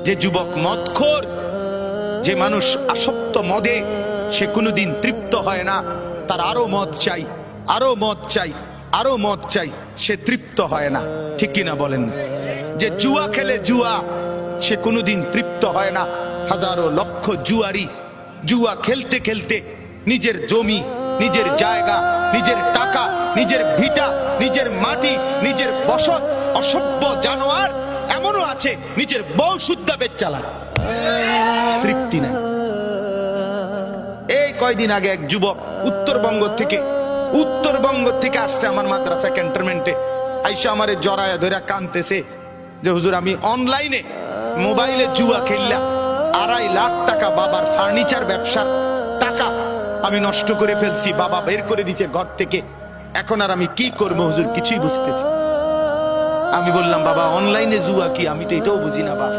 যে যুবক মদখোর, যে মানুষ আসক্ত মদে, সে কোনোদিন তৃপ্ত হয় না, তার আরো মদ চাই, আরো মদ চাই, আরো মদ চাই, সে তৃপ্ত হয় না। ঠিক কিনা বলেন? যে জুয়া খেলে জুয়া, সে কোনোদিন তৃপ্ত হয় না। হাজারো লক্ষ জুয়ারি জুয়া খেলতে খেলতে নিজের জমি, নিজের জায়গা, নিজের টাকা, নিজের ভিটা, নিজের মাটি, নিজের বসত, অসভ্য জানোয়ার এমনও আছে নিজের বউ শুদ্ধা বেচ চালায়, তৃপ্তি নাই। এই কয়দিন আগে এক যুবক উত্তরবঙ্গ থেকে আসছে আমার মাদ্রাসা ক্যান্টনমেন্টে, আইসা আমারে জড়ায়া ধরে কানতেছে যে হুজুর, আমি অনলাইনে মোবাইলে জুয়া খেললা 2.5 লাখ টাকা বাবার ফার্নিচার ব্যবসার টাকা আমি নষ্ট করে ফেলছি, বাবা বের করে দিছে ঘর থেকে, এখন আর আমি কি করবো হুজুর, কিছুই বুঝতেছি। আমি বললাম, বাবা অনলাইনে জুয়া কি? আমি তো এটাও বুঝি না বাবা।